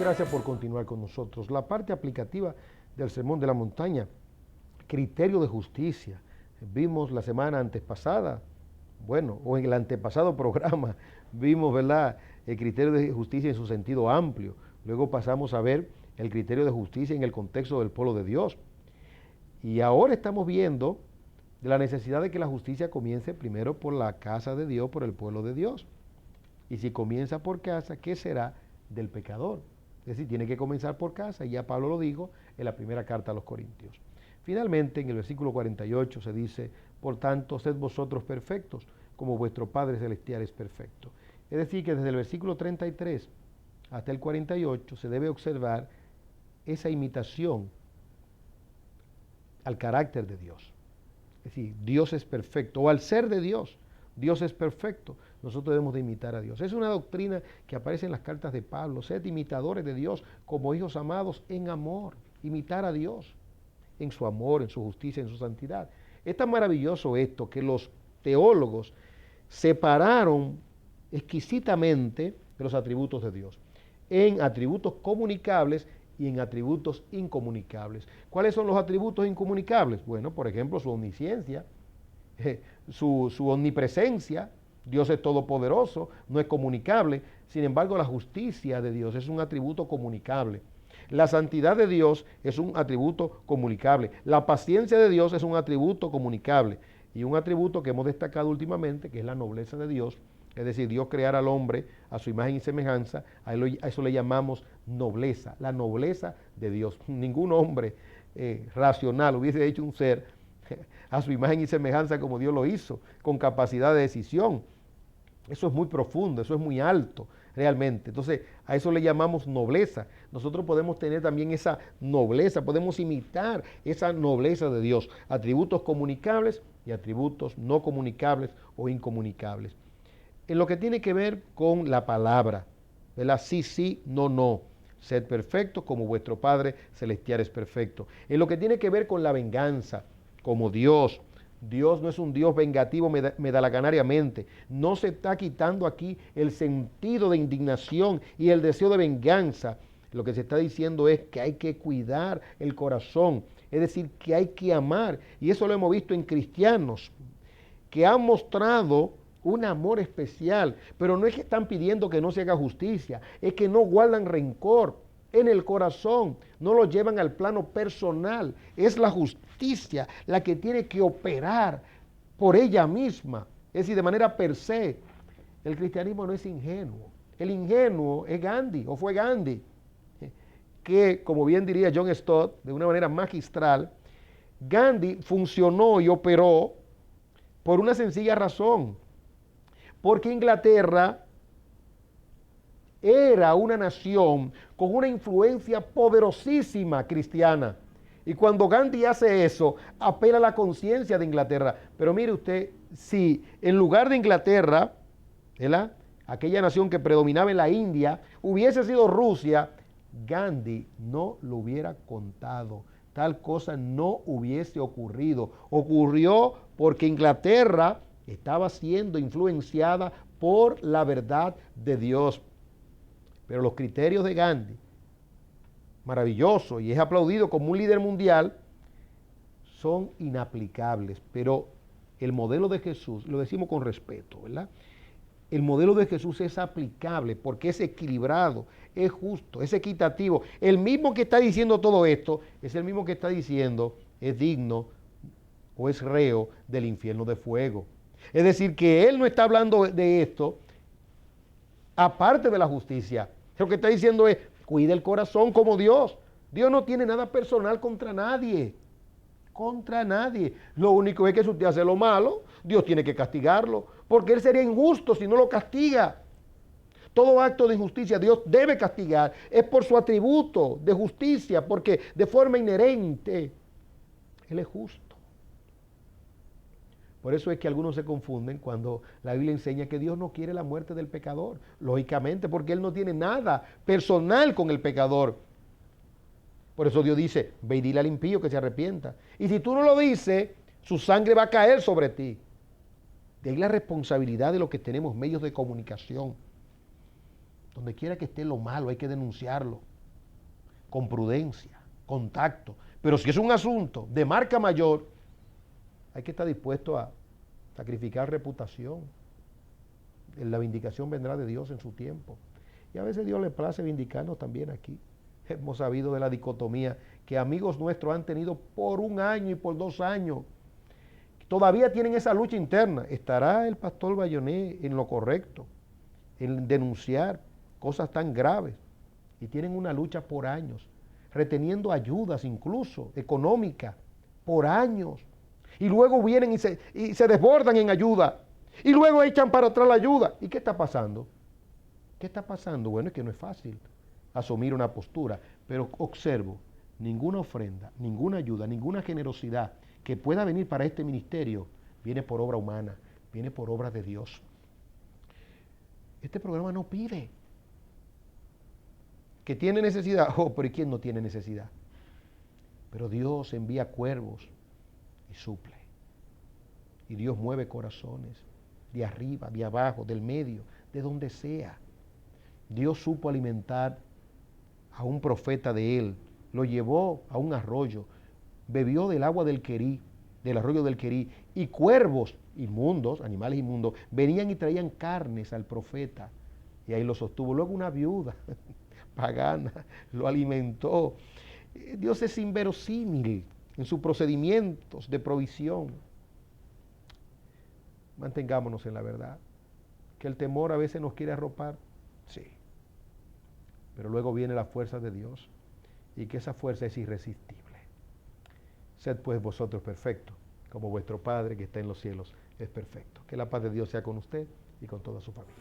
Gracias por continuar con nosotros. La parte aplicativa del Sermón de la Montaña, criterio de justicia. Vimos la semana antepasada, o en el antepasado programa, vimos, ¿verdad?, el criterio de justicia en su sentido amplio. Luego pasamos a ver el criterio de justicia en el contexto del pueblo de Dios. Y ahora estamos viendo de la necesidad de que la justicia comience primero por la casa de Dios, por el pueblo de Dios. Y si comienza por casa, ¿qué será del pecador? Es decir, tiene que comenzar por casa, y ya Pablo lo dijo en la primera carta a los Corintios. Finalmente, en el versículo 48 se dice, por tanto, sed vosotros perfectos, como vuestro Padre Celestial es perfecto. Es decir, que desde el versículo 33 hasta el 48 se debe observar esa imitación al carácter de Dios. Es decir, Dios es perfecto, o al ser de Dios, Dios es perfecto, nosotros debemos de imitar a Dios. Es una doctrina que aparece en las cartas de Pablo, sed imitadores de Dios como hijos amados en amor, imitar a Dios en su amor, en su justicia, en su santidad. Es tan maravilloso esto que los teólogos separaron exquisitamente los atributos de Dios en atributos comunicables y en atributos incomunicables. ¿Cuáles son los atributos incomunicables? Bueno, por ejemplo, su omnisciencia, su omnipresencia. Dios es todopoderoso, no es comunicable. Sin embargo, la justicia de Dios es un atributo comunicable. La santidad de Dios es un atributo comunicable. La paciencia de Dios es un atributo comunicable. Y un atributo que hemos destacado últimamente, que es la nobleza de Dios, es decir, Dios crear al hombre a su imagen y semejanza, a eso le llamamos nobleza, la nobleza de Dios. Ningún hombre racional hubiese hecho un ser a su imagen y semejanza como Dios lo hizo, con capacidad de decisión. Eso es muy profundo, eso es muy alto realmente. Entonces, a eso le llamamos nobleza. Nosotros podemos tener también esa nobleza, podemos imitar esa nobleza de Dios, atributos comunicables y atributos no comunicables o incomunicables. En lo que tiene que ver con la palabra, ¿verdad? Sí, sí, no, no. Sed perfectos como vuestro Padre Celestial es perfecto. En lo que tiene que ver con la venganza, como Dios. Dios no es un Dios vengativo medalaganariamente. No se está quitando aquí el sentido de indignación y el deseo de venganza. Lo que se está diciendo es que hay que cuidar el corazón. Es decir, que hay que amar. Y eso lo hemos visto en cristianos que han mostrado un amor especial. Pero no es que están pidiendo que no se haga justicia. Es que no guardan rencor en el corazón, no lo llevan al plano personal. Es la justicia la que tiene que operar por ella misma, es decir, de manera per se. El cristianismo no es ingenuo. El ingenuo es Gandhi, o fue Gandhi, que, como bien diría John Stott, de una manera magistral, Gandhi funcionó y operó por una sencilla razón, porque Inglaterra era una nación con una influencia poderosísima cristiana. Y cuando Gandhi hace eso, apela a la conciencia de Inglaterra. Pero mire usted, si en lugar de Inglaterra, ¿verdad?, aquella nación que predominaba en la India, hubiese sido Rusia, Gandhi no lo hubiera contado. Tal cosa no hubiese ocurrido. Ocurrió porque Inglaterra estaba siendo influenciada por la verdad de Dios. Pero los criterios de Gandhi, maravilloso y es aplaudido como un líder mundial, son inaplicables. Pero el modelo de Jesús, lo decimos con respeto, ¿verdad? El modelo de Jesús es aplicable porque es equilibrado, es justo, es equitativo. El mismo que está diciendo todo esto es el mismo que está diciendo es digno o es reo del infierno de fuego. Es decir, que él no está hablando de esto aparte de la justicia. Lo que está diciendo es, cuida el corazón como Dios. Dios no tiene nada personal contra nadie. Contra nadie. Lo único es que si usted hace lo malo, Dios tiene que castigarlo. Porque Él sería injusto si no lo castiga. Todo acto de injusticia Dios debe castigar. Es por su atributo de justicia, porque de forma inherente Él es justo. Por eso es que algunos se confunden cuando la Biblia enseña que Dios no quiere la muerte del pecador. Lógicamente, porque Él no tiene nada personal con el pecador. Por eso Dios dice, ve y dile al impío que se arrepienta. Y si tú no lo dices, su sangre va a caer sobre ti. De ahí la responsabilidad de los que tenemos medios de comunicación. Donde quiera que esté lo malo, hay que denunciarlo. con prudencia, con tacto. Pero si es un asunto de marca mayor, hay que estar dispuesto a sacrificar reputación. La vindicación vendrá de Dios en su tiempo. Y a veces Dios le place vindicarnos también aquí. Hemos sabido de la dicotomía que amigos nuestros han tenido por 1 año y por 2 años. Todavía tienen esa lucha interna. ¿Estará el pastor Bayonet en lo correcto, en denunciar cosas tan graves? Y tienen una lucha por años, reteniendo ayudas incluso económicas, por años. Y luego vienen y se desbordan en ayuda. Y luego echan para atrás la ayuda. ¿Y qué está pasando? ¿Qué está pasando? Bueno, es que no es fácil asumir una postura, pero observo, ninguna ofrenda, ninguna ayuda, ninguna generosidad que pueda venir para este ministerio viene por obra humana, viene por obra de Dios. Este programa no pide. ¿Que tiene necesidad? Oh, pero ¿y quién no tiene necesidad? Pero Dios envía cuervos y suple. Y Dios mueve corazones, de arriba, de abajo, del medio, de donde sea. Dios supo alimentar a un profeta de él, lo llevó a un arroyo, bebió del agua del Querí, del arroyo del Querí, y cuervos inmundos, animales inmundos, venían y traían carnes al profeta, y ahí lo sostuvo. Luego una viuda pagana lo alimentó. Dios es inverosímil en sus procedimientos de provisión. Mantengámonos en la verdad, que el temor a veces nos quiere arropar, sí, pero luego viene la fuerza de Dios, y que esa fuerza es irresistible. Sed pues vosotros perfectos, como vuestro Padre que está en los cielos es perfecto. Que la paz de Dios sea con usted y con toda su familia.